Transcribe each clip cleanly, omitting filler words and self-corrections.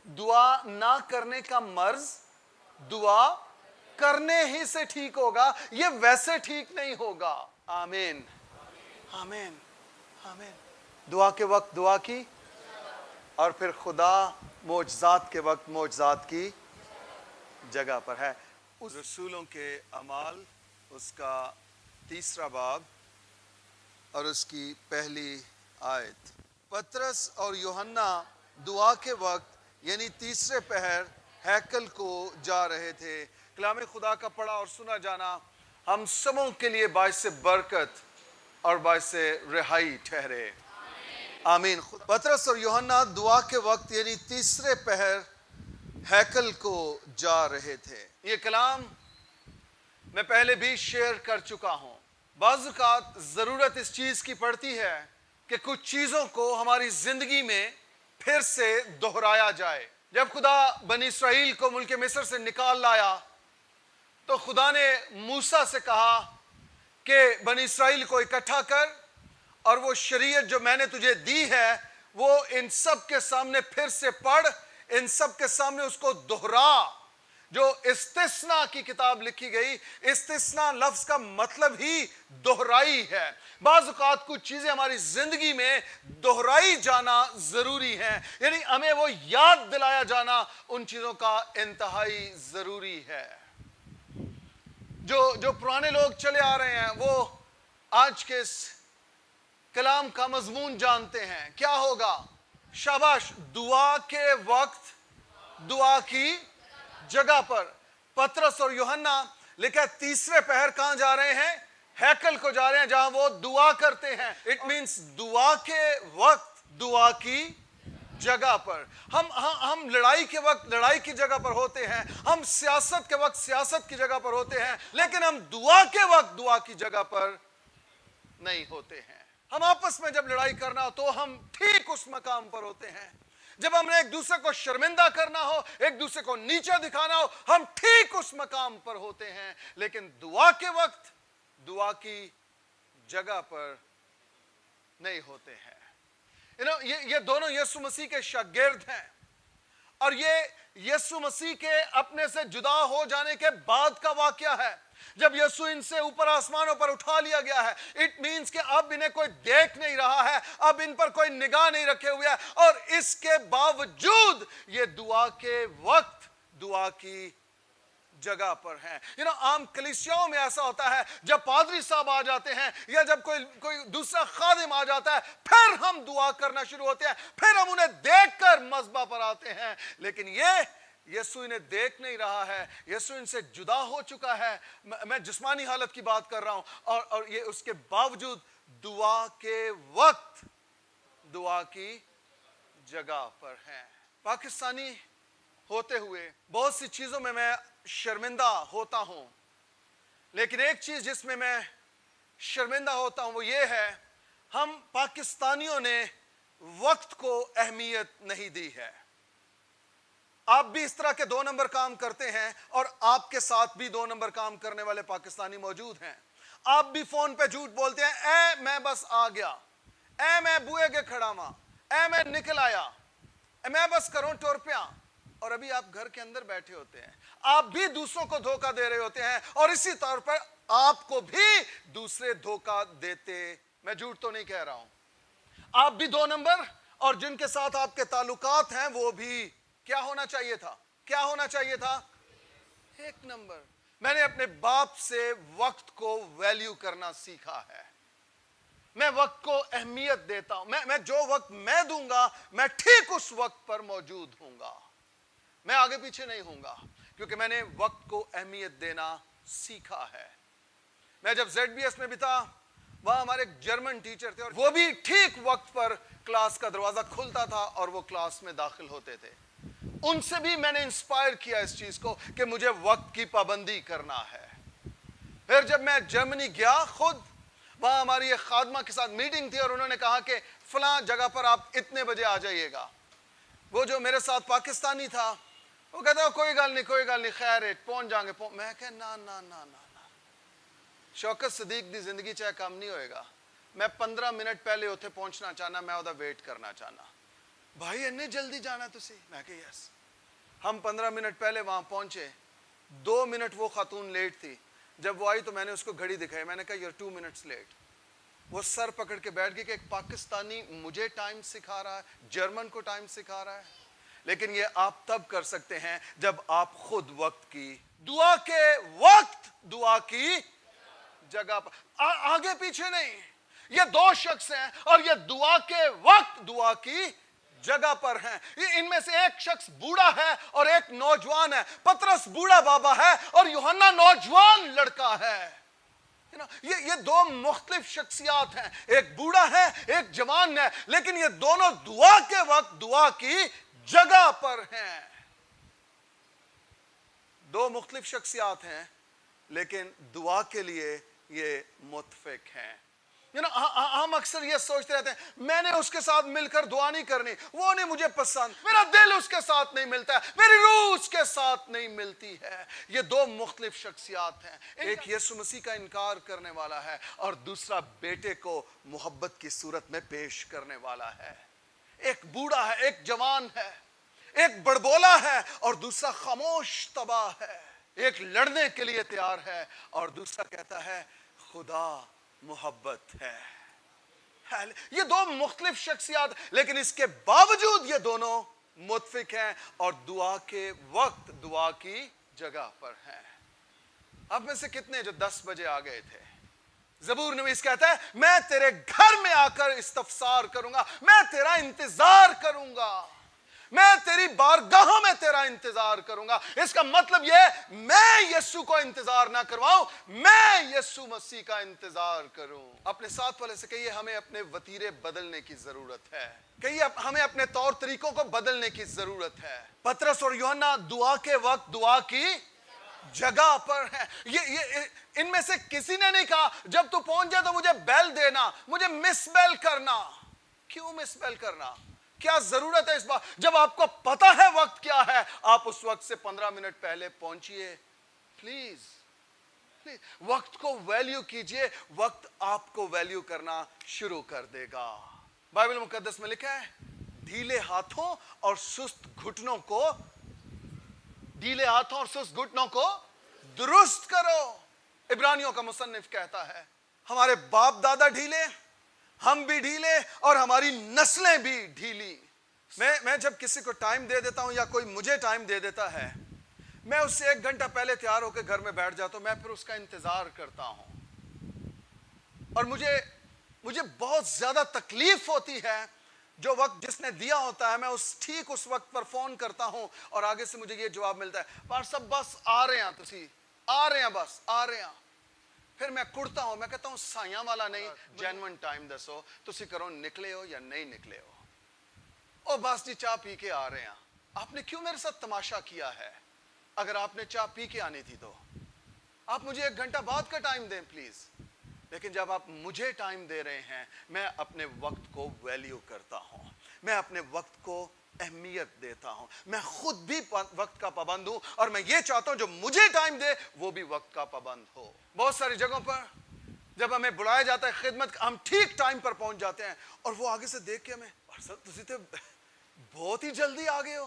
دعا نہ کرنے کا مرض دعا کرنے ہی سے ٹھیک ہوگا، یہ ویسے ٹھیک نہیں ہوگا۔ آمین آمین آمین۔ دعا کے وقت دعا کی، اور پھر خدا معجزات کے وقت معجزات کی جگہ پر ہے۔ رسولوں کے اعمال اس کا 3 باب اور اس کی پہلی آیت۔ پترس اور یوحنا دعا کے وقت یعنی تیسرے پہر ہیکل کو جا رہے تھے۔ کلام خدا کا پڑھا اور سنا جانا ہم سبوں کے لیے باعث برکت اور باعث رہائی ٹھہرے۔ آمین۔ پترس اور یوحنا دعا کے وقت یعنی تیسرے پہر ہیکل کو جا رہے تھے۔ یہ کلام میں پہلے بھی شیئر کر چکا ہوں۔ بعض اوقات ضرورت اس چیز کی پڑتی ہے کہ کچھ چیزوں کو ہماری زندگی میں پھر سے دہرایا جائے۔ جب خدا بنی اسرائیل کو ملک مصر سے نکال لایا تو خدا نے موسیٰ سے کہا کہ بنی اسرائیل کو اکٹھا کر، اور وہ شریعت جو میں نے تجھے دی ہے وہ ان سب کے سامنے پھر سے پڑھ، ان سب کے سامنے اس کو دہرا۔ جو استثناء کی کتاب لکھی گئی، استثناء لفظ کا مطلب ہی دہرائی ہے۔ بعض اوقات کچھ چیزیں ہماری زندگی میں دہرائی جانا ضروری ہیں، یعنی ہمیں وہ یاد دلایا جانا ان چیزوں کا انتہائی ضروری ہے۔ جو پرانے لوگ چلے آ رہے ہیں وہ آج کے اس کلام کا مضمون جانتے ہیں۔ کیا ہوگا؟ شاباش، دعا کے وقت دعا کی جگہ پر۔ پترس اور یوحنا لکھا تیسرے پہر کہاں جا رہے ہیں؟ ہیکل کو جا رہے ہیں جہاں وہ دعا کرتے ہیں۔ اٹ مینس دعا کے وقت دعا کی جگہ پر۔ ہم لڑائی کے وقت لڑائی کی جگہ پر ہوتے ہیں، ہم سیاست کے وقت سیاست کی جگہ پر ہوتے ہیں، لیکن ہم دعا کے وقت دعا کی جگہ پر نہیں ہوتے ہیں۔ ہم آپس میں جب لڑائی کرنا ہو تو ہم ٹھیک اس مقام پر ہوتے ہیں۔ جب ہم نے ایک دوسرے کو شرمندہ کرنا ہو، ایک دوسرے کو نیچے دکھانا ہو، ہم ٹھیک اس مقام پر ہوتے ہیں، لیکن دعا کے وقت دعا کی جگہ پر نہیں ہوتے ہیں۔ یہ دونوں یسوع مسیح کے شاگرد ہیں، اور یہ یسوع مسیح کے اپنے سے جدا ہو جانے کے بعد کا واقعہ ہے۔ جب یسوع ان سے اوپر آسمانوں پر اٹھا لیا گیا ہے، اٹ مینس کہ اب انہیں کوئی دیکھ نہیں رہا ہے، اب ان پر کوئی نگاہ نہیں رکھے ہوئے ہے، اور اس کے باوجود یہ دعا کے وقت دعا کی جگہ پر ہیں۔ عام کلیسیاؤں میں ایسا ہوتا ہے، جب پادری صاحب آ جاتے ہیں یا جب کوئی دوسرا خادم آ جاتا ہے پھر ہم دعا کرنا شروع ہوتے ہیں، پھر ہم انہیں دیکھ کر مذبح پر آتے ہیں، لیکن یہ یسوع انہیں دیکھ نہیں رہا ہے، یسوع ان سے جدا ہو چکا ہے۔ میں جسمانی حالت کی بات کر رہا ہوں، اور یہ اس کے باوجود دعا کے وقت دعا کی جگہ پر ہیں۔ پاکستانی ہوتے ہوئے بہت سی چیزوں میں شرمندہ ہوتا ہوں، لیکن ایک چیز جس میں میں شرمندہ ہوتا ہوں وہ یہ ہے، ہم پاکستانیوں نے وقت کو اہمیت نہیں دی ہے۔ آپ بھی اس طرح کے 2 نمبر کام کرتے ہیں، اور آپ کے ساتھ بھی 2 نمبر کام کرنے والے پاکستانی موجود ہیں۔ آپ بھی فون پہ جھوٹ بولتے ہیں، اے میں بس آ گیا، اے میں بوئے کے کھڑا ماں، اے میں نکل آیا، اے میں بس کروں ٹور پیاں، اور ابھی آپ گھر کے اندر بیٹھے ہوتے ہیں۔ آپ بھی دوسروں کو دھوکہ دے رہے ہوتے ہیں، اور اسی طور پر آپ کو بھی دوسرے دھوکہ دیتے۔ میں جھوٹ تو نہیں کہہ رہا ہوں۔ آپ بھی 2 نمبر، اور جن کے ساتھ آپ کے تعلقات ہیں وہ بھی کیا ہونا چاہیے تھا؟ کیا ہونا چاہیے تھا؟ 1 نمبر۔ میں نے اپنے باپ سے وقت کو ویلیو کرنا سیکھا ہے۔ میں وقت کو اہمیت دیتا ہوں۔ میں جو وقت میں دوں گا میں ٹھیک اس وقت پر موجود ہوں گا، میں آگے پیچھے نہیں ہوں گا، کیونکہ میں نے وقت کو اہمیت دینا سیکھا ہے۔ میں جب ZBS میں بھی تھا، وہاں ہمارے ایک جرمن ٹیچر تھے، اور وہ بھی ٹھیک وقت پر کلاس کا دروازہ کھلتا تھا اور وہ کلاس میں داخل ہوتے تھے۔ ان سے بھی میں نے انسپائر کیا اس چیز کو کہ مجھے وقت کی پابندی کرنا ہے۔ پھر جب میں جرمنی گیا خود، وہاں ہماری ایک خادمہ کے ساتھ میٹنگ تھی، اور انہوں نے کہا کہ فلاں جگہ پر آپ اتنے بجے آ جائیے گا۔ وہ جو میرے ساتھ پاکستانی تھا وہ کہتا ہے کوئی گل نہیں خیر ہے، پہنچ جائیں گے۔ میں کہا نا شوکت صدیق دی زندگی چاہے کم نہیں ہوئے گا، میں 15 منٹ پہلے اتنے پہنچنا چاہنا، میں وہاں ویٹ کرنا چاہنا۔ بھائی انہیں جلدی جانا تسی؟ میں کہ یس. ہم 15 منٹ پہلے وہاں پہنچے, 2 منٹ وہ خاتون لیٹ تھی. جب وہ آئی تو میں نے اس کو گھڑی دکھائی, میں نے کہا you're 2 minutes late. وہ سر پکڑ کے بیٹھ گئی کہ ایک پاکستانی مجھے ٹائم سکھا رہا ہے, جرمن کو ٹائم سکھا رہا ہے. لیکن یہ آپ تب کر سکتے ہیں جب آپ خود وقت کی, دعا کے وقت دعا کی جگہ پر, آگے پیچھے نہیں. یہ 2 شخص ہیں اور یہ دعا کے وقت دعا کی جگہ پر ہیں. ان میں سے ایک شخص بوڑھا ہے اور ایک نوجوان ہے. پطرس بوڑھا بابا ہے اور یوحنا نوجوان لڑکا ہے. یہ 2 مختلف شخصیات ہیں, ایک بوڑھا ہے ایک جوان ہے, لیکن یہ دونوں دعا کے وقت دعا کی جگہ پر ہیں. 2 مختلف شخصیات ہیں لیکن دعا کے لیے یہ متفق ہیں. ہم اکثر یہ سوچتے رہتے ہیں میں نے اس کے ساتھ مل کر دعا نہیں کرنی, وہ نہیں مجھے پسند, میرا دل اس کے ساتھ نہیں ملتا ہے, میری روح اس کے ساتھ نہیں ملتی ہے. یہ 2 مختلف شخصیات ہیں. ایک یسوع مسیح کا انکار کرنے والا ہے اور دوسرا بیٹے کو محبت کی صورت میں پیش کرنے والا ہے. ایک بوڑھا ہے ایک جوان ہے, ایک بڑبولا ہے اور دوسرا خاموش تباہ ہے. ایک لڑنے کے لیے تیار ہے اور دوسرا کہتا ہے خدا محبت ہے. یہ 2 مختلف شخصیات, لیکن اس کے باوجود یہ دونوں متفق ہیں اور دعا کے وقت دعا کی جگہ پر ہیں. اب میں سے کتنے جو 10 بجے آ گئے تھے؟ زبور نویس کہتا ہے میں تیرے گھر میں آ کر استفسار کروں گا, میں تیرا انتظار کروں گا, میں تیری بارگاہوں میں تیرا انتظار کروں گا. اس کا مطلب یہ میں یسوع کو انتظار نہ کرواؤں, میں یسوع مسیح کا انتظار کروں. اپنے ساتھ والے سے کہیے ہمیں اپنے وتیرے بدلنے کی ضرورت ہے, کہیے ہمیں اپنے طور طریقوں کو بدلنے کی ضرورت ہے. پطرس اور یوحنا دعا کے وقت دعا کی جگہ پر ہیں. یہ ان میں سے کسی نے نہیں کہا جب تو پہنچ جائے تو مجھے بیل دینا, مجھے مس بیل کرنا. کیوں مس بیل کرنا؟ کیا ضرورت ہے اس بات؟ جب آپ کو پتا ہے وقت کیا ہے, آپ اس وقت سے 15 منٹ پہلے پہنچیے. پلیز وقت کو ویلیو کیجئے, وقت آپ کو ویلیو کرنا شروع کر دے گا. بائبل مقدس میں لکھا ہے ڈھیلے ہاتھوں اور سست گھٹنوں کو درست کرو. عبرانیوں کا مصنف کہتا ہے ہمارے باپ دادا ڈھیلے, ہم بھی ڈھیلے اور ہماری نسلیں بھی ڈھیلی. میں جب کسی کو ٹائم دے دیتا ہوں یا کوئی مجھے ٹائم دے دیتا ہے, میں اس سے 1 گھنٹہ پہلے تیار ہو کے گھر میں بیٹھ جاتا ہوں. میں پھر اس کا انتظار کرتا ہوں اور مجھے بہت زیادہ تکلیف ہوتی ہے جو وقت جس نے دیا ہوتا ہے. میں ٹھیک اس وقت پر فون کرتا ہوں اور آگے سے مجھے یہ جواب ملتا ہے پار صاحب بس آ رہے ہیں, تسی آ رہے ہیں, بس آ رہے ہیں. پھر میں کڑتا ہوں, میں کہتا ہوں سائیاں والا نہیں, جینوئن ٹائم دسو تسی کرو نکلے ہو یا نہیں نکلے ہو. او بس جی چاہ پی کے آ رہے ہیں. آپ نے کیوں میرے ساتھ تماشا کیا ہے؟ اگر آپ نے چاہ پی کے آنی تھی تو آپ مجھے 1 گھنٹہ بعد کا ٹائم دیں پلیز. لیکن جب آپ مجھے ٹائم دے رہے ہیں, میں اپنے وقت کو ویلیو کرتا ہوں, میں اپنے وقت کو اہمیت دیتا ہوں. میں خود بھی وقت کا پابند ہوں اور میں یہ چاہتا ہوں جو مجھے ٹائم دے وہ بھی وقت کا پابند ہو. بہت ساری جگہوں پر جب ہمیں بلایا جاتا ہے خدمت, ہم ٹھیک ٹائم پر پہنچ جاتے ہیں اور وہ آگے سے دیکھ کے ہمیں تسی تے بہت ہی جلدی آ گئے ہو.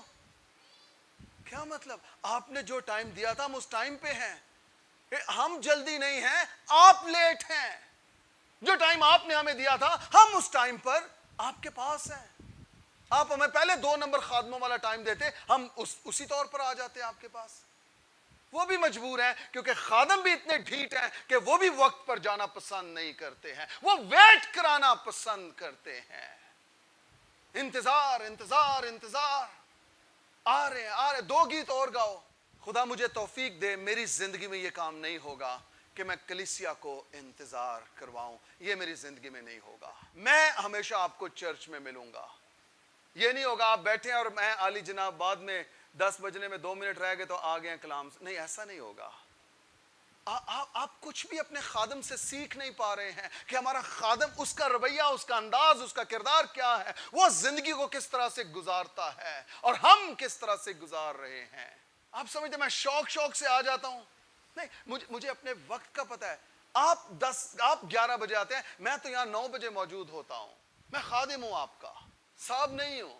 کیا مطلب؟ آپ نے جو ٹائم دیا تھا ہم اس ٹائم پہ ہیں. ہم جلدی نہیں ہیں, آپ لیٹ ہیں. جو ٹائم آپ نے ہمیں دیا تھا ہم اس ٹائم پر آپ کے پاس ہیں. آپ ہمیں پہلے 2 نمبر خادموں والا ٹائم دیتے, ہم اسی طور پر آ جاتے ہیں آپ کے پاس. وہ بھی مجبور ہیں کیونکہ خادم بھی اتنے ڈھیٹ ہیں کہ وہ بھی وقت پر جانا پسند نہیں کرتے ہیں, وہ ویٹ کرانا پسند کرتے ہیں. انتظار انتظار انتظار, آ رہے ہیں 2 گیت اور گاؤ. خدا مجھے توفیق دے, میری زندگی میں یہ کام نہیں ہوگا کہ میں کلیسیا کو انتظار کرواؤں. یہ میری زندگی میں نہیں ہوگا. میں ہمیشہ آپ کو چرچ میں ملوں گا. یہ نہیں ہوگا آپ بیٹھے ہیں اور میں عالی جناب بعد میں 10 بجنے میں 2 منٹ رہ گئے تو آ گئے کلام. نہیں, ایسا نہیں ہوگا. آپ کچھ بھی اپنے خادم سے سیکھ نہیں پا رہے ہیں کہ ہمارا خادم, اس کا رویہ, اس کا انداز, اس کا کردار کیا ہے, وہ زندگی کو کس طرح سے گزارتا ہے اور ہم کس طرح سے گزار رہے ہیں. آپ سمجھتے میں شوق سے آ جاتا ہوں؟ نہیں, مجھے اپنے وقت کا پتہ ہے. آپ 11 بجے آتے ہیں, میں تو یہاں 9 بجے موجود ہوتا ہوں. میں خادم ہوں, آپ کا صاحب نہیں ہوں.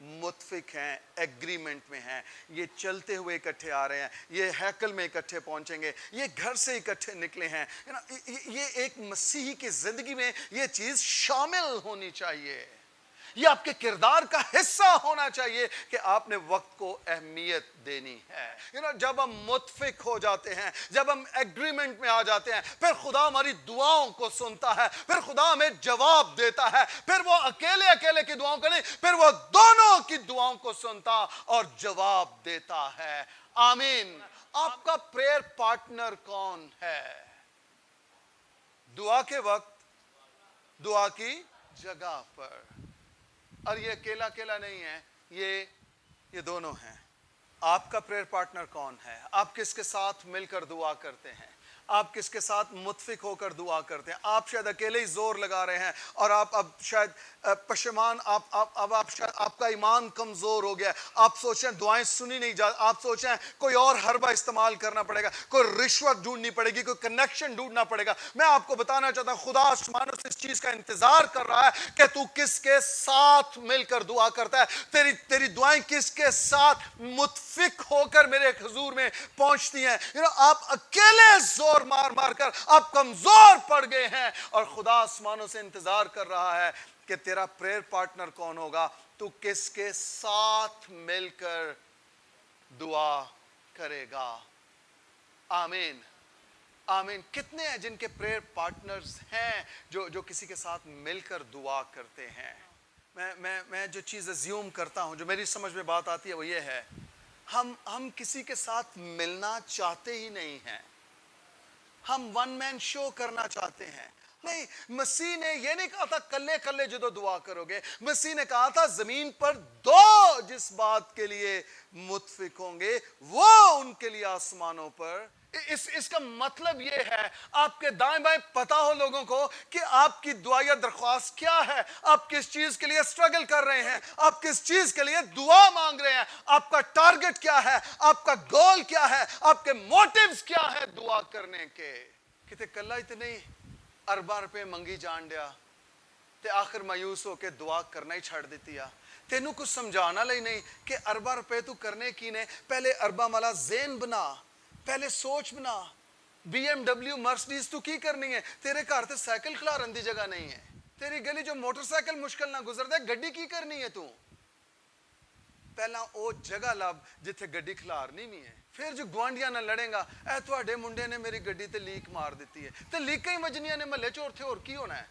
متفق ہیں, ایگریمنٹ میں ہیں, یہ چلتے ہوئے اکٹھے آ رہے ہیں, یہ ہیکل میں اکٹھے پہنچیں گے, یہ گھر سے اکٹھے نکلے ہیں. یہ ایک مسیحی کی زندگی میں یہ چیز شامل ہونی چاہیے, یہ آپ کے کردار کا حصہ ہونا چاہیے کہ آپ نے وقت کو اہمیت دینی ہے. جب ہم متفق ہو جاتے ہیں, جب ہم ایگریمنٹ میں آ جاتے ہیں, پھر خدا ہماری دعاؤں کو سنتا ہے, پھر خدا ہمیں جواب دیتا ہے. پھر وہ اکیلے کی دعاؤں کو نہیں, پھر وہ دونوں کی دعاؤں کو سنتا اور جواب دیتا ہے. آمین. آپ کا پریئر پارٹنر کون ہے؟ دعا کے وقت, دعا کی جگہ پر. اور یہ اکیلا نہیں ہے, یہ دونوں ہیں. آپ کا پریئر پارٹنر کون ہے؟ آپ کس کے ساتھ مل کر دعا کرتے ہیں؟ آپ کس کے ساتھ متفق ہو کر دعا کرتے ہیں؟ آپ شاید اکیلے ہی زور لگا رہے ہیں اور آپ اب شاید پشیمان, آپ کا ایمان کمزور ہو گیا, آپ سوچیں دعائیں سنی نہیں جا, آپ سوچیں کوئی اور حربہ استعمال کرنا پڑے گا, کوئی رشوت ڈھونڈنی پڑے گی, کوئی کنیکشن ڈھونڈنا پڑے گا. میں آپ کو بتانا چاہتا ہوں, خدا آسمانوں سے اس چیز کا انتظار کر رہا ہے کہ تو کس کے ساتھ مل کر دعا کرتا ہے. تیری دعائیں کس کے ساتھ متفق ہو کر میرے حضور میں پہنچتی ہیں. آپ اکیلے زور مار کر آپ کمزور پڑ گئے ہیں, اور خدا آسمانوں سے انتظار کر رہا ہے کہ تیرا پریئر پارٹنر کون ہوگا, تو کس کے ساتھ مل کر دعا کرے گا. آمین. آمین. کتنے ہیں جن کے پریئر پارٹنرز ہیں جو کسی کے ساتھ مل کر دعا کرتے ہیں؟ میں جو چیز ازیوم کرتا ہوں, جو میری سمجھ میں بات آتی ہے وہ یہ ہے, ہم کسی کے ساتھ ملنا چاہتے ہی نہیں ہیں, ہم ون مین شو کرنا چاہتے ہیں. نہیں, مسیح نے یہ نہیں کہا تھا کلے جدو دعا کرو گے. مسیح نے کہا تھا زمین پر دو جس بات کے لیے متفق ہوں گے وہ ان کے لیے آسمانوں پر. اس کا مطلب یہ ہے, آپ کے دائیں بائیں پتا ہو لوگوں کو کہ آپ کی دعا یا درخواست کیا ہے, آپ کس چیز کے لیے سٹرگل کر رہے ہیں, آپ کس چیز کے لیے دعا مانگ رہے ہیں, آپ کا ٹارگٹ کیا ہے, آپ کا گول کیا ہے, آپ کے موٹیوز کیا ہے دعا کرنے کے. کتے کلا اتنے ارباں روپے منگی جان دیا تے آخر مایوس ہو کے دعا کرنا ہی چھڑ دیتی ہے. تینوں کچھ سمجھانا لئی نہیں کہ ارباں روپے تو کرنے کی نے, پہلے ارباں والا ذہن بنا, پہلے سوچ بنا. بی ایم ڈبلیو مرسڈیز تو کی کرنی ہے, تیرے گھر تے سائیکل کھلارن دی جگہ نہیں ہے, تیری گلی جو موٹر سائیکل مشکل نہ گزر دے, گڈی کی کرنی ہے تو پہلا او جگہ لب جتھے گڈی کھلارنی نہیں ہے. پھر جو گوانڈیاں نہ لڑیں گا, اے تواڈے منڈے نے میری گڈی تے لیک مار دیتی ہے, تے لیکاں ہی وجنیاں نے محلے چ اوتھے اور کی ہونا ہے.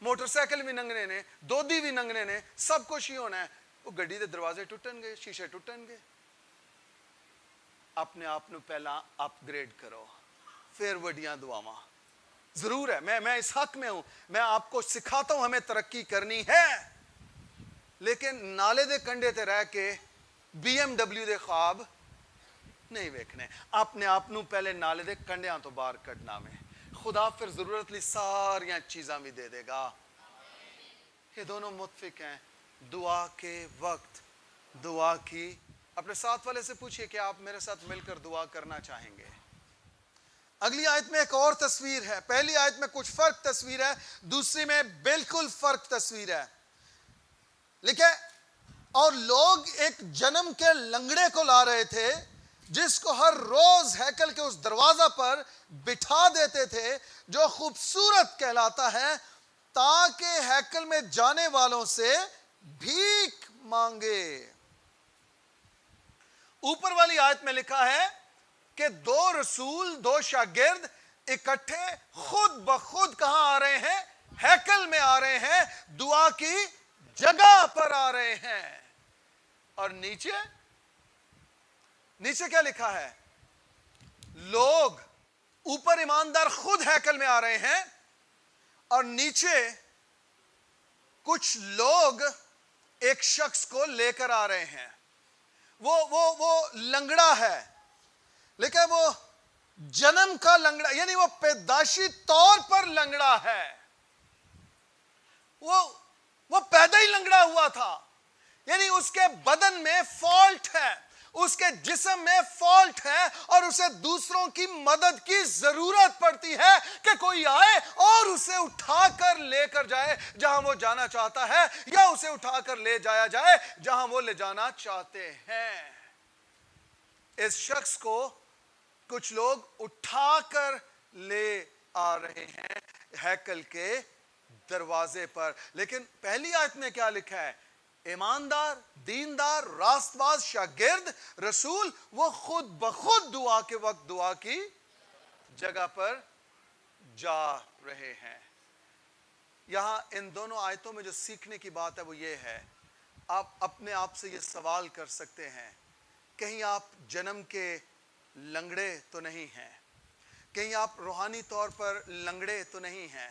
موٹر سائیکل بھی ننگنے نے, دودھی بھی ننگنے نے, سب کچھ ہی ہونا ہے. وہ گڈی دے دروازے ٹوٹن گے, شیشے ٹوٹن گے. اپنے آپ نو پہلا اپ گریڈ کرو, پھر وڈیاں دعاواں. ضرور ہے, میں اس حق میں ہوں, میں آپ کو سکھاتا ہوں ہمیں ترقی کرنی ہے, لیکن نالے دے کنڈے تے رہ کے بی ایم ڈبلیو دے خواب نہیں ویکھنے. اپنے آپ نو پہلے نالے دے کنڈیاں تو باہر کڈنا میں, خدا پھر ضرورت لی ساریاں چیزاں بھی دے دے گا. یہ دونوں متفق ہیں. دعا کے وقت دعا کی. اپنے ساتھ والے سے پوچھئے کہ آپ میرے ساتھ مل کر دعا کرنا چاہیں گے. اگلی آیت میں ایک اور تصویر ہے. پہلی آیت میں کچھ فرق تصویر ہے, دوسری میں بالکل فرق تصویر ہے. لکھے, اور لوگ ایک جنم کے لنگڑے کو لا رہے تھے جس کو ہر روز ہیکل کے اس دروازہ پر بٹھا دیتے تھے جو خوبصورت کہلاتا ہے, تاکہ ہیکل میں جانے والوں سے بھیک مانگے. اوپر والی آیت میں لکھا ہے کہ دو رسول, دو شاگرد اکٹھے خود بخود کہاں آ رہے ہیں؟ ہیکل میں آ رہے ہیں, دعا کی جگہ پر آ رہے ہیں. اور نیچے کیا لکھا ہے؟ لوگ. اوپر ایماندار خود ہیکل میں آ رہے ہیں, اور نیچے کچھ لوگ ایک شخص کو لے کر آ رہے ہیں. وہ لنگڑا ہے, لیکن وہ جنم کا لنگڑا, یعنی وہ پیدائشی طور پر لنگڑا ہے. وہ پیدا ہی لنگڑا ہوا تھا, یعنی اس کے بدن میں فالٹ ہے, اس کے جسم میں فالٹ ہے اور اسے دوسروں کی مدد کی ضرورت پڑتی ہے کہ کوئی آئے اور اسے اٹھا کر لے کر جائے جہاں وہ جانا چاہتا ہے، یا اسے اٹھا کر لے جایا جائے جہاں وہ لے جانا چاہتے ہیں۔ اس شخص کو کچھ لوگ اٹھا کر لے آ رہے ہیں ہیکل کے دروازے پر، لیکن پہلی آیت میں کیا لکھا ہے؟ ایماندار، دیندار، راست باز شاگرد رسول وہ خود بخود دعا کے وقت دعا کی جگہ پر جا رہے ہیں۔ یہاں ان دونوں آیتوں میں جو سیکھنے کی بات ہے وہ یہ ہے، آپ اپنے آپ سے یہ سوال کر سکتے ہیں، کہیں آپ جنم کے لنگڑے تو نہیں ہیں؟ کہیں آپ روحانی طور پر لنگڑے تو نہیں ہیں؟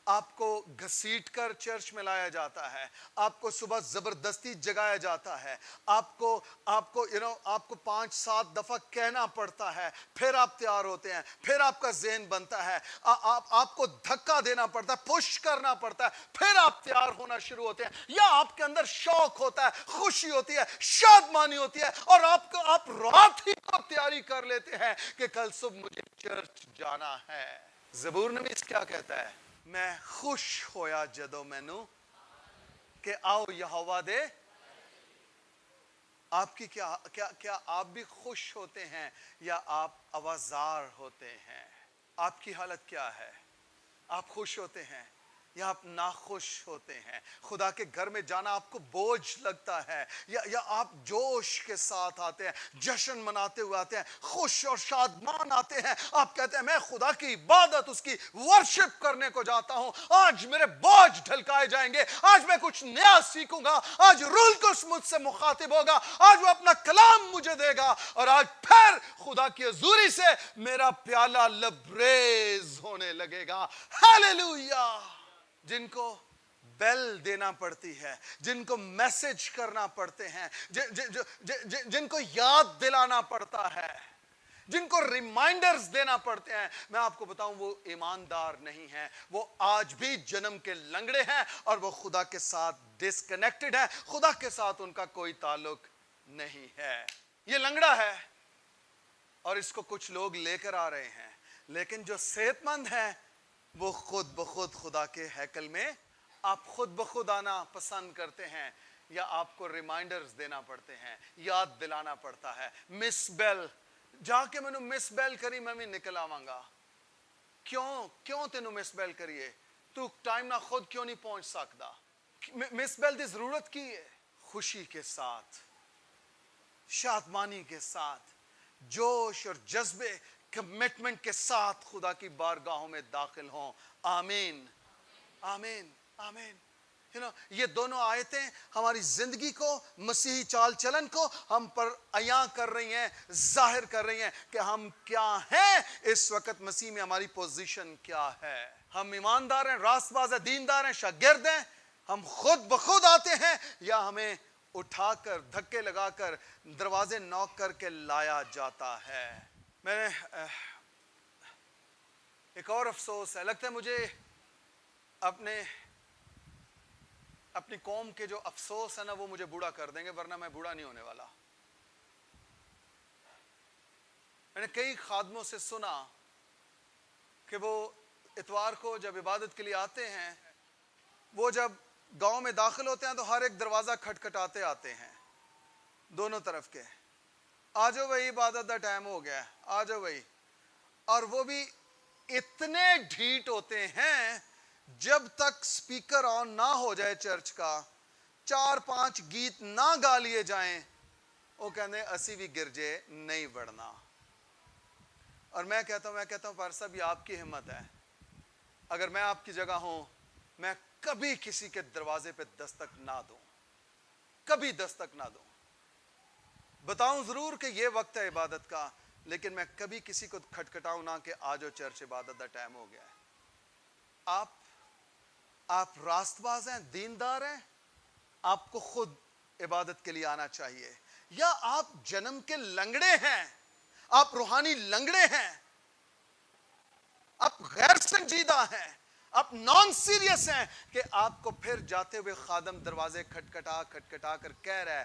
آپ کو گھسیٹ کر چرچ میں لایا جاتا ہے، آپ کو صبح زبردستی جگایا جاتا ہے، آپ کو 5-7 دفعہ کہنا پڑتا ہے، پھر آپ تیار ہوتے ہیں، پھر آپ کا ذہن بنتا ہے، آپ کو دھکا دینا پڑتا ہے، پش کرنا پڑتا ہے، پھر آپ تیار ہونا شروع ہوتے ہیں، یا آپ کے اندر شوق ہوتا ہے، خوشی ہوتی ہے، شادمانی ہوتی ہے، اور آپ رات ہی کو تیاری کر لیتے ہیں کہ کل صبح مجھے چرچ جانا ہے۔ زبور نویس کیا کہتا ہے؟ میں خوش ہویا جدو مینوں کہ آؤ یہوہ دے۔ آپ کی کیا آپ بھی خوش ہوتے ہیں یا آپ آوازار ہوتے ہیں؟ آپ کی حالت کیا ہے؟ آپ خوش ہوتے ہیں یا آپ ناخوش ہوتے ہیں؟ خدا کے گھر میں جانا آپ کو بوجھ لگتا ہے یا آپ جوش کے ساتھ آتے ہیں، جشن مناتے ہوئے آتے ہیں، خوش اور شادمان آتے ہیں؟ آپ کہتے ہیں میں خدا کی عبادت، اس کی ورشپ کرنے کو جاتا ہوں، آج میرے بوجھ ڈھلکائے جائیں گے، آج میں کچھ نیا سیکھوں گا، آج روح القدس مجھ سے مخاطب ہوگا، آج وہ اپنا کلام مجھے دے گا، اور آج پھر خدا کی حضوری سے میرا پیالہ لبریز ہونے لگے گا۔ ہیلیلویا! جن کو بیل دینا پڑتی ہے، جن کو میسج کرنا پڑتے ہیں، جن کو یاد دلانا پڑتا ہے، جن کو ریمائنڈرز دینا پڑتے ہیں، میں آپ کو بتاؤں وہ ایماندار نہیں ہیں، وہ آج بھی جنم کے لنگڑے ہیں اور وہ خدا کے ساتھ ڈسکنیکٹڈ ہیں، خدا کے ساتھ ان کا کوئی تعلق نہیں ہے۔ یہ لنگڑا ہے اور اس کو کچھ لوگ لے کر آ رہے ہیں، لیکن جو صحت مند ہیں وہ خود بخود خدا کے ہیکل میں، آپ خود بخود آنا پسند کرتے ہیں یا آپ کو ریمائنڈرز دینا پڑتے ہیں، یاد دلانا پڑتا ہے؟ مس بیل جا کے میں نے مس بیل کری، میں بھی نکل آواں گا۔ کیوں تینوں مس بیل کریے؟ تو ٹائم نہ خود کیوں نہیں پہنچ سکتا؟ مس بیل دی ضرورت کی ہے؟ خوشی کے ساتھ، شادمانی کے ساتھ، جوش اور جذبے، کمٹمنٹ کے ساتھ خدا کی بارگاہوں میں داخل ہوں۔ آمین، آمین، آمین۔ یہ دونوں آیتیں ہماری زندگی کو، مسیحی چال چلن کو ہم پر عیاں کر رہی ہیں، ظاہر کر رہی ہیں کہ ہم کیا ہیں اس وقت مسیح میں، ہماری پوزیشن کیا ہے۔ ہم ایماندار ہیں، راست باز ہیں، دیندار ہیں، شاگرد ہیں، ہم خود بخود آتے ہیں یا ہمیں اٹھا کر، دھکے لگا کر، دروازے نوک کر کے لایا جاتا ہے۔ میں نے ایک اور افسوس ہے، لگتا ہے مجھے اپنی قوم کے جو افسوس ہے نا وہ مجھے بوڑھا کر دیں گے، ورنہ میں بوڑھا نہیں ہونے والا۔ میں نے کئی خادموں سے سنا کہ وہ اتوار کو جب عبادت کے لیے آتے ہیں، وہ جب گاؤں میں داخل ہوتے ہیں تو ہر ایک دروازہ کھٹکھٹاتے آتے ہیں، دونوں طرف کے، آ جاؤ بھائی عبادت کا ٹائم ہو گیا، آ جاؤ بھائی۔ اور وہ بھی اتنے ڈھیٹ ہوتے ہیں، جب تک سپیکر آن نہ ہو جائے چرچ کا، 4-5 گیت نہ گا لیے جائیں، وہ کہتے ہیں اسی بھی گرجے نہیں بڑھنا۔ اور میں کہتا ہوں پر صاحب یہ آپ کی ہمت ہے، اگر میں آپ کی جگہ ہوں میں کبھی کسی کے دروازے پہ دستک نہ دوں، کبھی دستک نہ دوں۔ بتاؤں ضرور کہ یہ وقت ہے عبادت کا، لیکن میں کبھی کسی کو کھٹکھٹاؤں نہ کہ آجو چرچ، عبادت کا ٹائم ہو گیا ہے۔ آپ راست باز ہیں، دیندار ہیں، آپ کو خود عبادت کے لیے آنا چاہیے، یا آپ جنم کے لنگڑے ہیں، آپ روحانی لنگڑے ہیں، آپ غیر سنجیدہ ہیں، آپ نان سیریس ہیں کہ آپ کو پھر جاتے ہوئے خادم دروازے کھٹکھٹا کر کہہ رہا ہے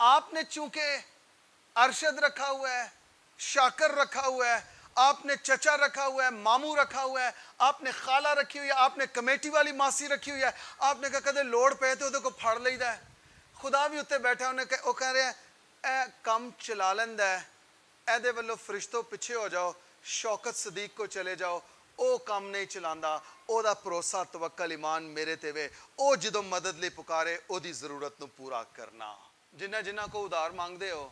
آپ نے چونکہ ارشد رکھا ہوا ہے, شاکر رکھا ہوا ہے, آپ نے چچا رکھا ہوا ہے, ماموں رکھا ہوا ہے, آپ نے خالہ رکھی ہوئی ہے, آپ نے کمیٹی والی ماسی رکھی ہوئی ہے, آپ نے کہا کدے لوڑ پہ تو کو پھاڑ لئیدا ہے. خدا بھی اتنے بیٹھا وہ کہہ رہے ہیں اے کم چلا لیندہ ہے, اے دے ولو فرشتوں پیچھے ہو جاؤ, شوکت صدیق کو چلے جاؤ, او کام نہیں چلاندا, او دا بھروسہ توکل ایمان میرے تے وے, او جدو مدد لئی پکارے او دی ضرورت نو پورا کرنا. جنہ کو ادھار مانگ دے ہو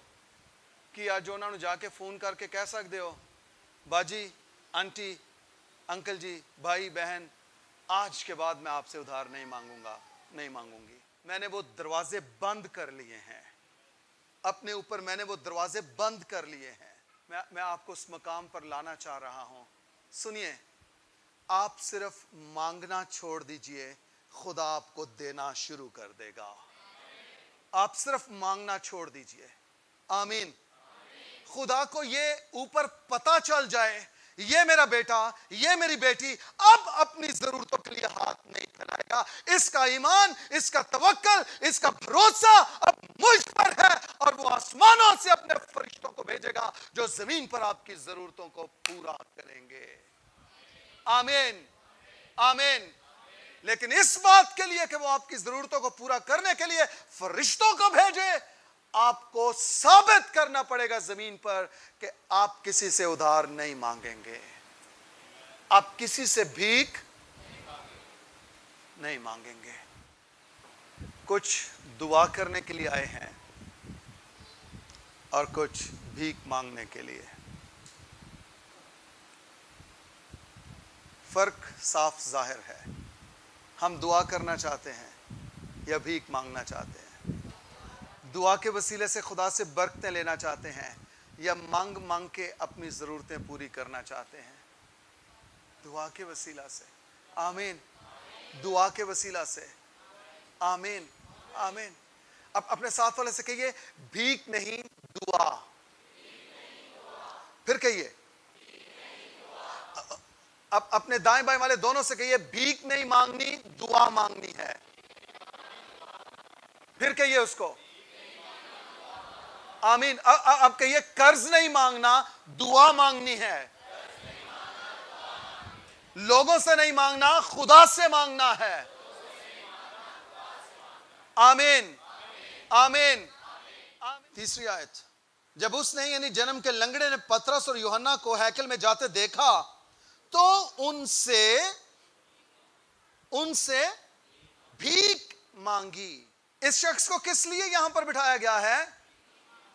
کہ آج انہوں نے جا کے فون کر کے کہہ سکتے ہو باجی, آنٹی, انکل جی, بھائی بہن, آج کے بعد میں آپ سے ادھار نہیں مانگوں گا, نہیں مانگوں گی. میں نے وہ دروازے بند کر لیے ہیں اپنے اوپر, میں نے وہ دروازے بند کر لیے ہیں. میں آپ کو اس مقام پر لانا چاہ رہا ہوں. سنیے, آپ صرف مانگنا چھوڑ دیجئے, خدا آپ کو دینا شروع کر دے گا. آپ صرف مانگنا چھوڑ دیجئے. آمین. خدا کو یہ اوپر پتا چل جائے یہ میرا بیٹا, یہ میری بیٹی اب اپنی ضرورتوں کے لیے ہاتھ نہیں پھیلائے گا, اس کا ایمان, اس کا توکل, اس کا بھروسہ اب مجھ پر ہے, اور وہ آسمانوں سے اپنے فرشتوں کو بھیجے گا جو زمین پر آپ کی ضرورتوں کو پورا کریں گے. آمین, آمین. لیکن اس بات کے لیے کہ وہ آپ کی ضرورتوں کو پورا کرنے کے لیے فرشتوں کو بھیجے, آپ کو ثابت کرنا پڑے گا زمین پر کہ آپ کسی سے ادھار نہیں مانگیں گے, آپ کسی سے بھیک نہیں مانگیں گے. کچھ دعا کرنے کے لیے آئے ہیں اور کچھ بھیک مانگنے کے لیے. فرق صاف ظاہر ہے. ہم دعا کرنا چاہتے ہیں یا بھیک مانگنا چاہتے ہیں؟ دعا کے وسیلے سے خدا سے برکتیں لینا چاہتے ہیں یا مانگ مانگ کے اپنی ضرورتیں پوری کرنا چاہتے ہیں؟ دعا کے وسیلہ سے. آمین. دعا کے وسیلہ سے. آمین, آمین. اب اپنے ساتھ والے سے کہیے بھیک نہیں دعا. پھر کہیے, اب اپنے دائیں بائیں والے دونوں سے کہیے بھیک نہیں مانگنی, دعا مانگنی ہے. پھر کہیے اس کو. آمین. اب کہیے قرض نہیں مانگنا, دعا مانگنی ہے. لوگوں سے نہیں مانگنا, خدا سے مانگنا ہے. آمین, آمین. تیسری آیت, جب اس نے یعنی جنم کے لنگڑے نے پترس اور یوحنا کو ہیکل میں جاتے دیکھا تو ان سے بھیک مانگی. اس شخص کو کس لیے یہاں پر بٹھایا گیا ہے؟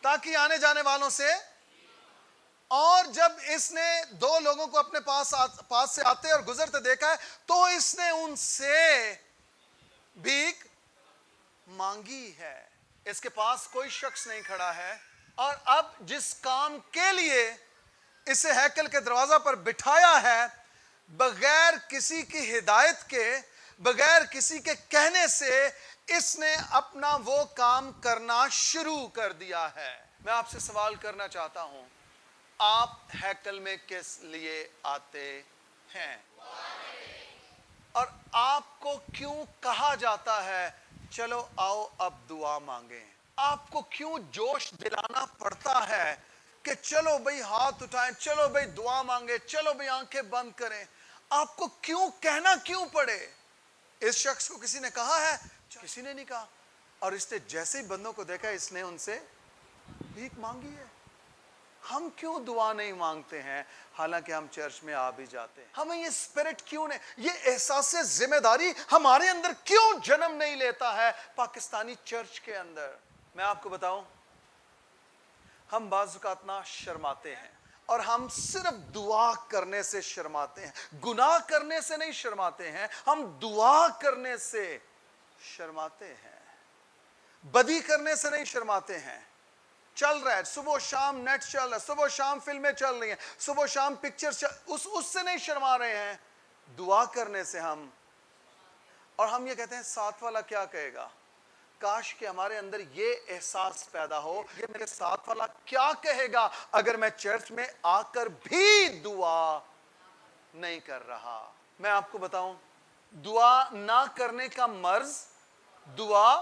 تاکہ آنے جانے والوں سے, اور جب اس نے دو لوگوں کو اپنے پاس سے آتے اور گزرتے دیکھا ہے تو اس نے ان سے بھیک مانگی ہے. اس کے پاس کوئی شخص نہیں کھڑا ہے, اور اب جس کام کے لیے اسے ہیکل کے دروازہ پر بٹھایا ہے, بغیر کسی کی ہدایت کے, بغیر کسی کے کہنے سے اس نے اپنا وہ کام کرنا شروع کر دیا ہے. میں آپ سے سوال کرنا چاہتا ہوں, آپ ہیکل میں کس لیے آتے ہیں؟ اور آپ کو کیوں کہا جاتا ہے چلو آؤ اب دعا مانگیں؟ آپ کو کیوں جوش دلانا پڑتا ہے کہ چلو بھئی ہاتھ اٹھائیں, چلو بھئی دعا مانگیں, چلو بھئی آنکھیں بند کریں؟ آپ کو کیوں کہنا کیوں پڑے؟ اس شخص کو کسی نے کہا ہے؟ کسی نے نہیں کہا. اور اس نے جیسے ہی بندوں کو دیکھا اس نے ان سے بھیک مانگی ہے. ہم کیوں دعا نہیں مانگتے ہیں حالانکہ ہم چرچ میں آ بھی جاتے ہیں؟ ہمیں یہ اسپرٹ کیوں نہیں, یہ احساس ذمہ داری ہمارے اندر کیوں جنم نہیں لیتا ہے پاکستانی چرچ کے اندر؟ میں آپ کو بتاؤں, ہم بعض اوقات نہ شرماتے ہیں, اور ہم صرف دعا کرنے سے شرماتے ہیں. گناہ کرنے سے نہیں شرماتے ہیں, ہم دعا کرنے سے شرماتے ہیں. بدی کرنے سے نہیں شرماتے ہیں. چل رہا ہے صبح و شام نیٹ چل رہا ہے, صبح و شام فلمیں چل رہی ہیں, صبح و شام پکچر اس سے نہیں شرما رہے ہیں, دعا کرنے سے ہم. اور ہم یہ کہتے ہیں ساتھ والا کیا کہے گا؟ کاش کہ ہمارے اندر یہ احساس پیدا ہو کہ میرے ساتھ والا کیا کہے گا اگر میں چرچ میں آ کر بھی دعا نہیں کر رہا. میں آپ کو بتاؤں, دعا نہ کرنے کا مرض دعا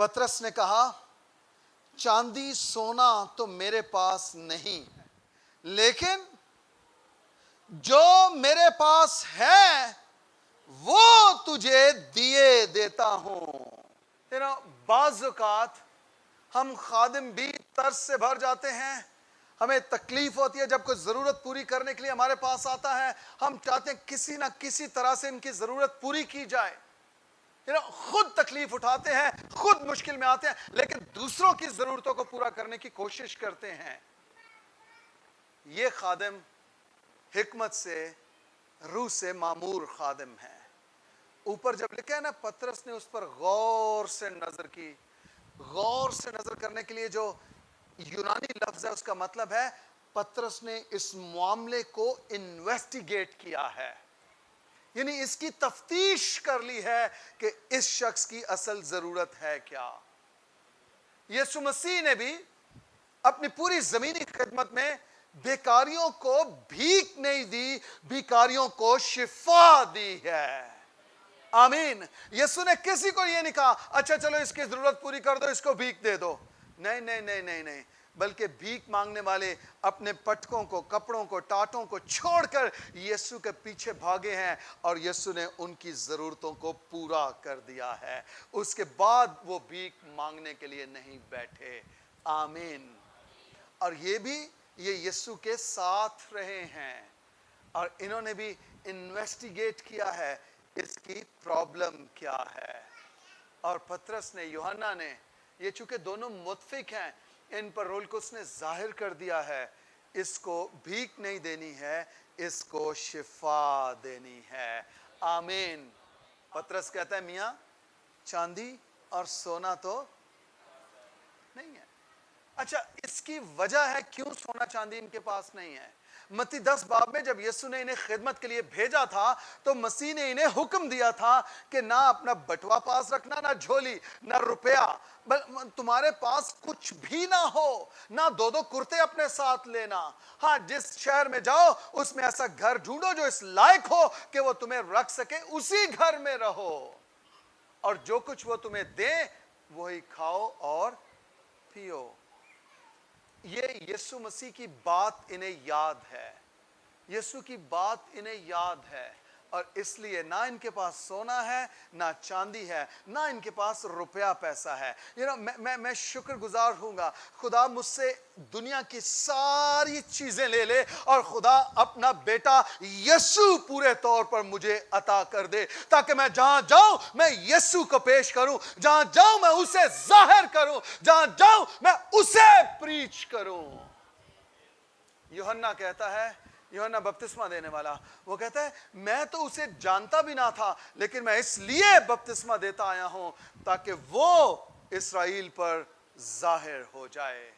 پطرس نے کہا چاندی سونا تو میرے پاس نہیں، لیکن جو میرے پاس ہے وہ تجھے دیے دیتا ہوں۔ بعض اوقات ہم خادم بھی ترس سے بھر جاتے ہیں، ہمیں تکلیف ہوتی ہے جب کوئی ضرورت پوری کرنے کے لیے ہمارے پاس آتا ہے، ہم چاہتے ہیں کسی نہ کسی طرح سے ان کی ضرورت پوری کی جائے، خود تکلیف اٹھاتے ہیں، خود مشکل میں آتے ہیں، لیکن دوسروں کی ضرورتوں کو پورا کرنے کی کوشش کرتے ہیں۔ یہ خادم حکمت سے، روح سے معمور خادم ہے۔ اوپر جب لکھا ہے نا پطرس نے اس پر غور سے نظر کی، غور سے نظر کرنے کے لیے جو یونانی لفظ ہے اس کا مطلب ہے پطرس نے اس معاملے کو انویسٹیگیٹ کیا ہے، یعنی اس کی تفتیش کر لی ہے کہ اس شخص کی اصل ضرورت ہے کیا۔ یسوع مسیح نے بھی اپنی پوری زمینی خدمت میں بیکاریوں کو بھیک نہیں دی، بیکاریوں کو شفا دی ہے۔ آمین۔ یسوع نے کسی کو یہ نہیں کہا اچھا چلو اس کی ضرورت پوری کر دو، اس کو بھیک دے دو، نہیں نہیں نہیں نہیں نہیں، بلکہ بھیک مانگنے والے اپنے پٹکوں کو، کپڑوں کو، ٹاٹوں کو چھوڑ کر یسوع کے پیچھے بھاگے ہیں اور یسوع نے ان کی ضرورتوں کو پورا کر دیا ہے۔ اس کے بعد وہ بھیک مانگنے کے لیے نہیں بیٹھے۔ آمین۔ اور یہ بھی یہ یسوع کے ساتھ رہے ہیں اور انہوں نے بھی انویسٹیگیٹ کیا ہے اس کی پرابلم کیا ہے۔ اور پطرس نے، یوحنا نے، یہ چونکہ دونوں متفق ہیں، ان پر رول کو اس نے ظاہر کر دیا ہے، اس کو بھیک نہیں دینی ہے، اس کو شفا دینی ہے۔ آمین۔ پطرس کہتا ہے میاں چاندی اور سونا تو نہیں ہے۔ اچھا اس کی وجہ ہے کیوں سونا چاندی ان کے پاس نہیں ہے۔ متی 10 باب میں جب یسوع نے انہیں خدمت کے لیے بھیجا تھا تو مسیح نے انہیں حکم دیا تھا کہ نہ اپنا بٹوا پاس رکھنا، نہ جھولی، نہ روپیہ، تمہارے پاس کچھ بھی نہ ہو، نہ دو دو کرتے اپنے ساتھ لینا۔ ہاں جس شہر میں جاؤ اس میں ایسا گھر ڈھونڈو جو اس لائق ہو کہ وہ تمہیں رکھ سکے، اسی گھر میں رہو، اور جو کچھ وہ تمہیں دے وہی کھاؤ اور پیو۔ یہ یسوع مسیح کی بات انہیں یاد ہے، یسوع کی بات انہیں یاد ہے، اور اس لیے نہ ان کے پاس سونا ہے، نہ چاندی ہے، نہ ان کے پاس روپیہ پیسہ ہے۔ میں شکر گزار ہوں گا خدا مجھ سے دنیا کی ساری چیزیں لے لے اور خدا اپنا بیٹا یسوع پورے طور پر مجھے عطا کر دے، تاکہ میں جہاں جاؤں میں یسوع کو پیش کروں، جہاں جاؤں میں اسے ظاہر کروں، جہاں جاؤں میں اسے پریچ کروں۔ یوحنا کہتا ہے، یوحنا بپتسمہ دینے والا، وہ کہتا ہے میں تو اسے جانتا بھی نہ تھا، لیکن میں اس لیے بپتسمہ دیتا آیا ہوں تاکہ وہ اسرائیل پر ظاہر ہو جائے۔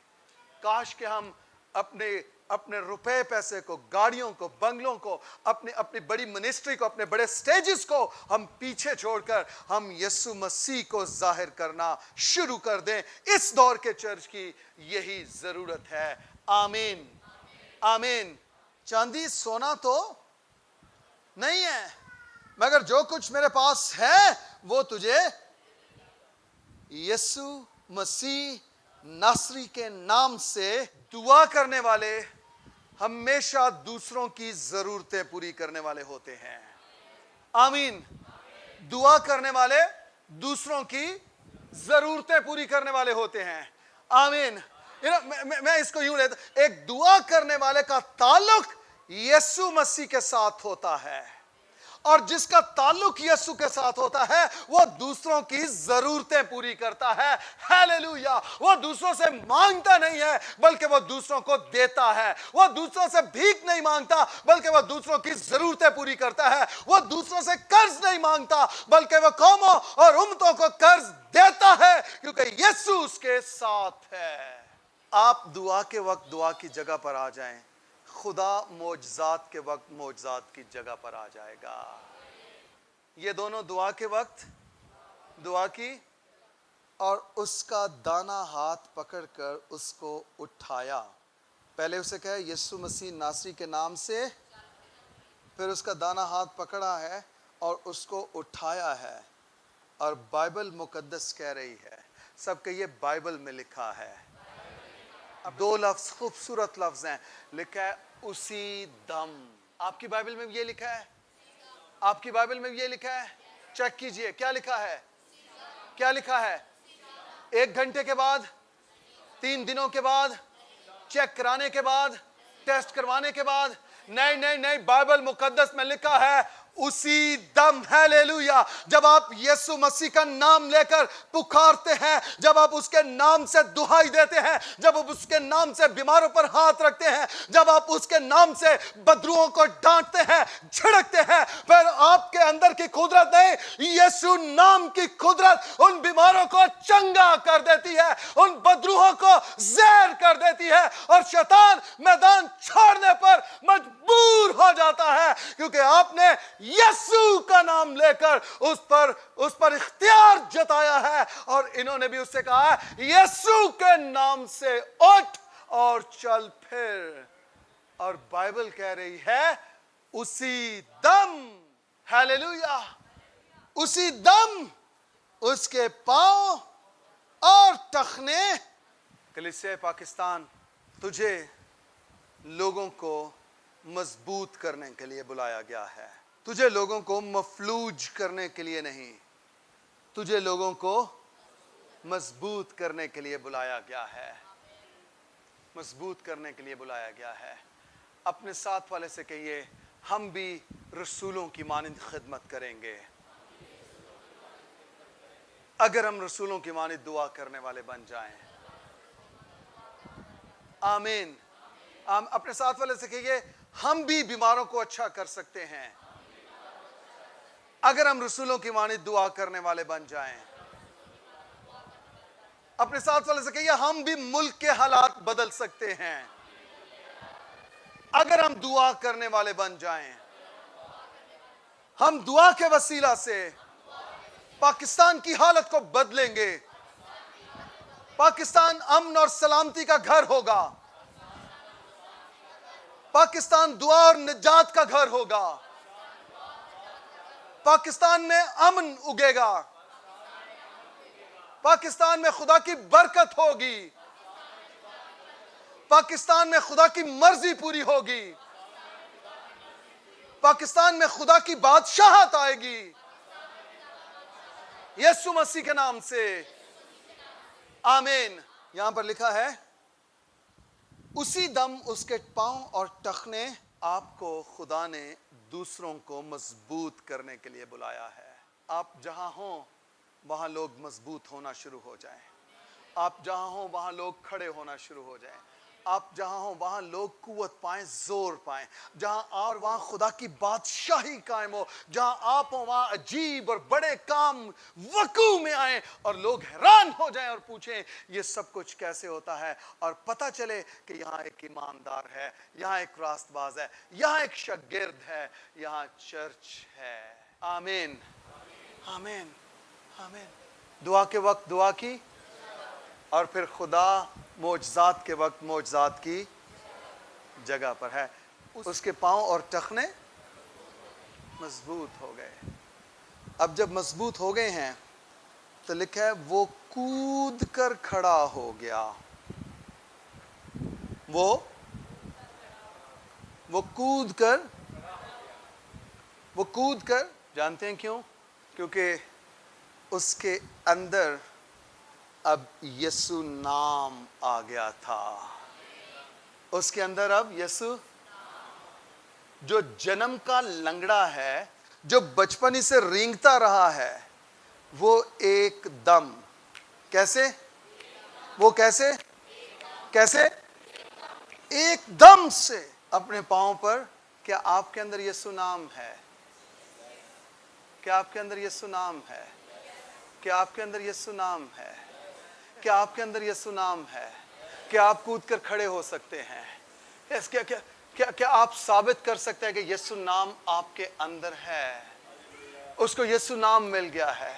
کاش کہ ہم اپنے روپے پیسے کو، گاڑیوں کو، بنگلوں کو، اپنی بڑی منسٹری کو، اپنے بڑے سٹیجز کو ہم پیچھے چھوڑ کر ہم یسوع مسیح کو ظاہر کرنا شروع کر دیں۔ اس دور کے چرچ کی یہی ضرورت ہے۔ آمین آمین۔ چاندی سونا تو نہیں ہے، مگر جو کچھ میرے پاس ہے وہ تجھے یسوع مسیح ناصری کے نام سے۔ دعا کرنے والے ہمیشہ دوسروں کی ضرورتیں پوری کرنے والے ہوتے ہیں۔ آمین۔ دعا کرنے والے دوسروں کی ضرورتیں پوری کرنے والے ہوتے ہیں۔ آمین۔ میں اس کو یوں لیتا، ایک دعا کرنے والے کا تعلق یسوع مسیح کے ساتھ ہوتا ہے، اور جس کا تعلق یسوع کے ساتھ ہوتا ہے وہ دوسروں کی ضرورتیں پوری کرتا ہے۔ ہیلیلویا۔ وہ دوسروں سے مانگتا نہیں ہے بلکہ وہ دوسروں کو دیتا ہے۔ وہ دوسروں سے بھیک نہیں مانگتا بلکہ وہ دوسروں کی ضرورتیں پوری کرتا ہے۔ وہ دوسروں سے قرض نہیں مانگتا بلکہ وہ قوموں اور امتوں کو قرض دیتا ہے، کیونکہ یسوع اس کے ساتھ ہے۔ آپ دعا کے وقت دعا کی جگہ پر آ جائیں، خدا معجزات کے وقت معجزات کی جگہ پر آ جائے گا۔ یہ دونوں دعا کے وقت دعا کی اور اس کا دانا ہاتھ پکڑ کر اس کو اٹھایا۔ پہلے اسے کہا یسوع مسیح ناصری کے نام سے، پھر اس کا دانا ہاتھ پکڑا ہے اور اس کو اٹھایا ہے۔ اور بائبل مقدس کہہ رہی ہے سب کہیے بائبل میں لکھا ہے. اب دو لفظ خوبصورت لفظ ہیں. لکھا ہے اسی دم. آپ کی بائبل میں بھی یہ لکھا ہے؟ آپ کی بائبل میں بھی یہ لکھا ہے؟ چیک کیجئے کیا لکھا ہے. کیا لکھا ہے؟ 1 گھنٹے کے بعد، 3 دنوں کے بعد، چیک کرانے کے بعد، ٹیسٹ کروانے کے بعد. نہیں، بائبل مقدس میں لکھا ہے اسی دم. ہیلیلویا. جب آپ یسوع مسیح کا نام لے کر پکارتے ہیں، جب آپ اس کے نام سے دہائی دیتے ہیں، جب آپ اس کے نام سے بیماروں پر ہاتھ رکھتے ہیں، جب آپ اس کے نام سے بدروؤں کو ڈانٹتے ہیں، جھڑکتے ہیں، پھر آپ کے اندر کی قدرت نہیں، یسوع نام کی قدرت ان بیماروں کو چنگا کر دیتی ہے، ان بدروؤں کو زہر کر دیتی ہے، اور شیطان میدان چھوڑنے پر مجبور ہو جاتا ہے، کیونکہ آپ نے یسوع کا نام لے کر اس پر اختیار جتایا ہے. اور انہوں نے بھی اس سے کہا ہے یسوع کے نام سے اٹھ اور چل پھر. اور بائبل کہہ رہی ہے اسی دم. ہیلیلویا. اسی دم اس کے پاؤں اور ٹخنے. کلیسیا پاکستان، تجھے لوگوں کو مضبوط کرنے کے لیے بلایا گیا ہے. تجھے لوگوں کو مفلوج کرنے کے لیے نہیں، تجھے لوگوں کو مضبوط کرنے کے لیے بلایا گیا ہے. مضبوط کرنے کے لیے بلایا گیا ہے. اپنے ساتھ والے سے کہیے ہم بھی رسولوں کی مانند خدمت کریں گے اگر ہم رسولوں کی مانند دعا کرنے والے بن جائیں. آمین. اپنے ساتھ والے سے کہیے ہم بھی بیماروں کو اچھا کر سکتے ہیں اگر ہم رسولوں کی مانند دعا کرنے والے بن جائیں. اپنے ساتھ والے سے کہیے ہم بھی ملک کے حالات بدل سکتے ہیں اگر ہم دعا کرنے والے بن جائیں. ہم دعا کے وسیلہ سے پاکستان کی حالت کو بدلیں گے. پاکستان امن اور سلامتی کا گھر ہوگا. پاکستان دعا اور نجات کا گھر ہوگا. پاکستان میں امن اگے گا. پاکستان میں خدا کی برکت ہوگی. پاکستان میں خدا کی مرضی پوری ہوگی. پاکستان میں خدا کی بادشاہت آئے گی یسوع مسیح کے نام سے. آمین. یہاں پر لکھا ہے اسی دم اس کے پاؤں اور ٹخنے. آپ کو خدا نے دوسروں کو مضبوط کرنے کے لیے بلایا ہے. آپ جہاں ہوں وہاں لوگ مضبوط ہونا شروع ہو جائیں. آپ جہاں ہوں وہاں لوگ کھڑے ہونا شروع ہو جائیں. آپ جہاں ہوں وہاں لوگ قوت پائیں، زور پائیں. جہاں اور وہاں خدا کی بادشاہی قائم ہو. جہاں آپ ہوں وہاں عجیب اور بڑے کام وقوع میں آئیں اور لوگ حیران ہو جائیں اور پوچھیں یہ سب کچھ کیسے ہوتا ہے، اور پتہ چلے کہ یہاں ایک ایماندار ہے، یہاں ایک راست باز ہے، یہاں ایک شاگرد ہے، یہاں چرچ ہے. آمین. آمین. آمین. دعا کے وقت دعا کی، اور پھر خدا معجزات کے وقت معجزات کی جگہ پر ہے. اس کے پاؤں اور ٹخنے مضبوط ہو گئے. اب جب مضبوط ہو گئے ہیں تو لکھا ہے وہ کود کر کھڑا ہو گیا. وہ کود کر جانتے ہیں کیوں؟ کیونکہ اس کے اندر اب یسوع نام آ گیا تھا. اس کے اندر اب یسوع، جو جنم کا لنگڑا ہے، جو بچپن ہی سے رینگتا رہا ہے، وہ ایک دم کیسے ایک دم سے اپنے پاؤں پر. کیا آپ کے اندر یسوع نام ہے؟ کیا آپ کے اندر یسوع نام ہے؟ کیا آپ کے اندر یسوع نام ہے؟ کیا آپ کے اندر یسوع نام ہے؟ کیا آپ کود کر کھڑے ہو سکتے ہیں؟ کیا آپ ثابت کر سکتے ہیں کہ یسوع نام آپ کے اندر ہے؟ اس کو یسوع نام مل گیا ہے.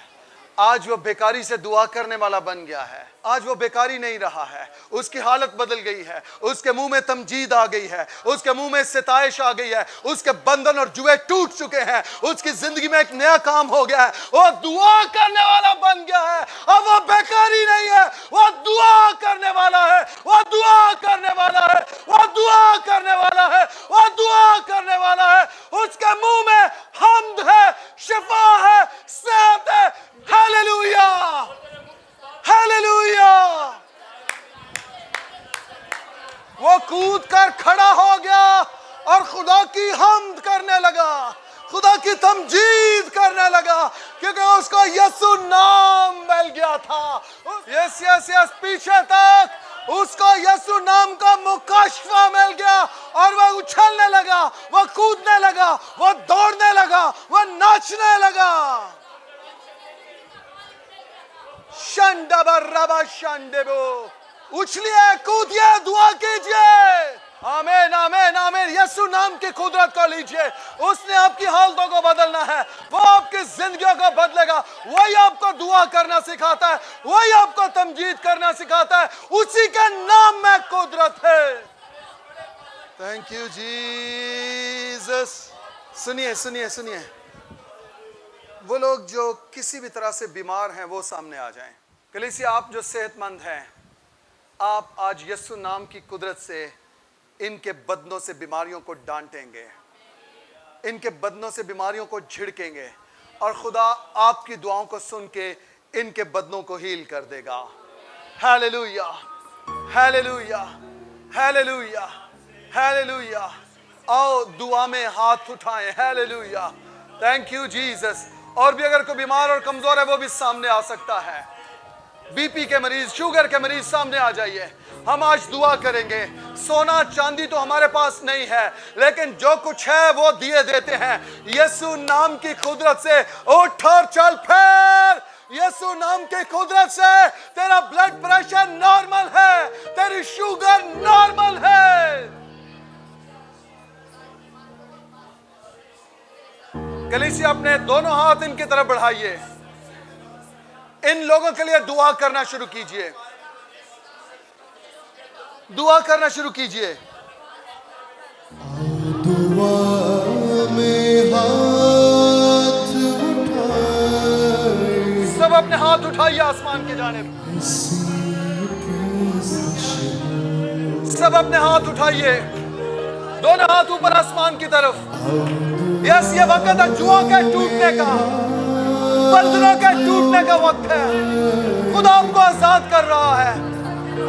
آج وہ بیکاری سے دعا کرنے والا بن گیا ہے. آج وہ بیکاری نہیں رہا ہے. اس کی حالت بدل گئی ہے. اس کے منہ میں تمجید آ گئی ہے. اس کے منہ میں ستائش آ گئی ہے. اس کے بندھن اور جوئے ٹوٹ چکے ہیں. اس کی زندگی میں ایک نیا کام ہو گیا ہے. وہ دعا کرنے والا بن گیا ہے. اب وہ بیکاری نہیں ہے, وہ دعا کرنے والا ہے. وہ دعا کرنے والا ہے. وہ دعا کرنے والا ہے. وہ دعا کرنے والا ہے. اس کے منہ میں حمد ہے, شفا ہے, صحت ہے. Hallelujah, hallelujah. وہ کود کر کھڑا ہو گیا اور خدا کی حمد کرنے لگا, خدا کی تمجید کرنے لگا, کیونکہ اس کو یسوع نام مل گیا تھا. یس یس یس, پیچھے تک اس کو یسوع نام کا مکاشفہ مل گیا اور وہ اچھلنے لگا, وہ کودنے لگا, وہ دوڑنے لگا, وہ ناچنے لگا. شنڈبر ربا شنڈبو, اچھلیے, کودیے, دعا کیجئے. آمین آمین آمین. یسوع نام کی قدرت کو لیجئے. اس نے آپ کی حالتوں کو بدلنا ہے. وہ آپ کی زندگیوں کو بدلے گا. وہی آپ کو دعا کرنا سکھاتا ہے, وہی آپ کو تمجید کرنا سکھاتا ہے. اسی کے نام میں قدرت ہے. Thank you Jesus. سنیے سنیے سنیے, وہ لوگ جو کسی بھی طرح سے بیمار ہیں وہ سامنے آ جائیں. کلیسیا, آپ جو صحت مند ہیں, آپ آج یسوع نام کی قدرت سے ان کے بدنوں سے بیماریوں کو ڈانٹیں گے, ان کے بدنوں سے بیماریوں کو جھڑکیں گے, اور خدا آپ کی دعاؤں کو سن کے ان کے بدنوں کو ہیل کر دے گا. Hallelujah, hallelujah, hallelujah, hallelujah. آؤ دعا میں ہاتھ اٹھائیں. Hallelujah, thank you Jesus. اور بھی اگر کوئی بیمار اور کمزور ہے وہ بھی سامنے آ سکتا ہے. بی پی کے مریض, شوگر کے مریض, سامنے آ جائیے. ہم آج دعا کریں گے. سونا چاندی تو ہمارے پاس نہیں ہے, لیکن جو کچھ ہے وہ دیے دیتے ہیں. یسوع نام کی قدرت سے اٹھ اور چل پھر. یسوع نام کی قدرت سے تیرا بلڈ پریشر نارمل ہے, تیری شوگر نارمل ہے. کلیسیا, اپنے دونوں ہاتھ ان کی طرف بڑھائیے. ان لوگوں کے لیے دعا کرنا شروع کیجئے. دعا کرنا شروع کیجئے. دعا میں ہاتھ اٹھائے, سب اپنے ہاتھ اٹھائیے آسمان کی جانب. سب اپنے ہاتھ اٹھائیے, دونوں ہاتھ اوپر آسمان کی طرف. یس, یہ وقت ہے جوا کے ٹوٹنے کا, بندھنوں کے ٹوٹنے کا وقت ہے. خدا آپ کو آزاد کر رہا ہے,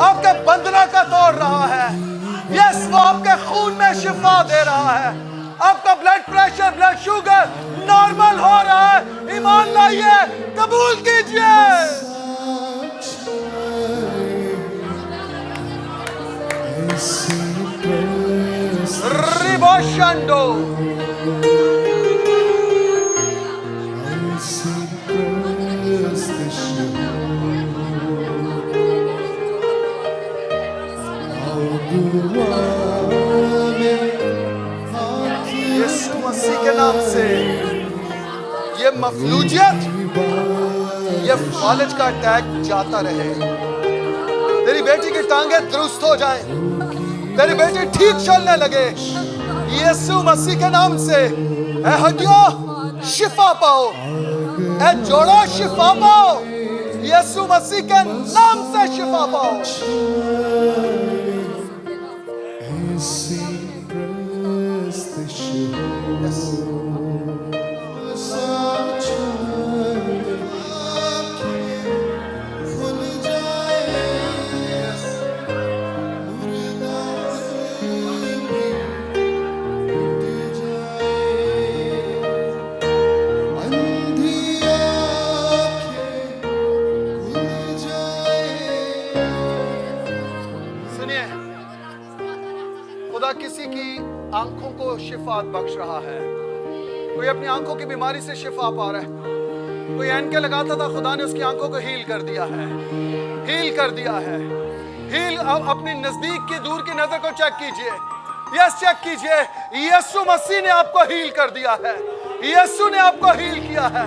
آپ کے بندھنوں کا توڑ رہا ہے. یس, وہ آپ کے خون میں شفا دے رہا ہے. آپ کا blood pressure, blood sugar normal ہو رہا ہے. ایمان لائیے, قبول کیجئے. ریبوشنڈو. یسوع مسیح کے نام سے یہ مفلوجیت, یہ فالج کا اٹیک جاتا رہے. تیری بیٹی کی ٹانگیں درست ہو جائیں, تیری بیٹی ٹھیک چلنے لگے یسوع مسیح کے نام سے. اے ہڈیوں شفا پاؤ, اے جوڑوں شفا پاؤ, یسوع مسیح کے نام سے شفا پاؤ. کسی کی آنکھوں کو شفا بخش رہا ہے. کوئی اپنی آنکھوں کی بیماری سے شفا پا رہا ہے. کوئی اینکے لگاتا تھا, خدا نے اس کی آنکھوں کو ہیل کر دیا ہے, ہیل کر دیا ہے. ہیل. اپنی نزدیک کی دور کی نظر کو چیک کیجئے. یس, چیک کیجئے. یسوع مسیح نے آپ کو ہیل کر دیا ہے. یسوع نے آپ کو ہیل کیا ہے.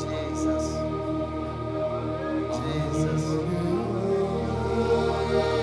Jesus. Jesus. Jesus.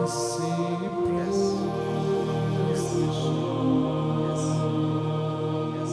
Yes. Yes. Yes. Yes. Yes.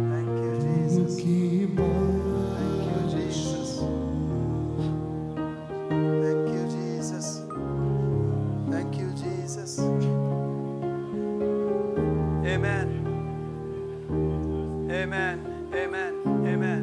Thank you, Jesus. Thank you, Jesus. Thank you, Jesus. Thank you, Jesus. Amen. Amen. Amen. Amen.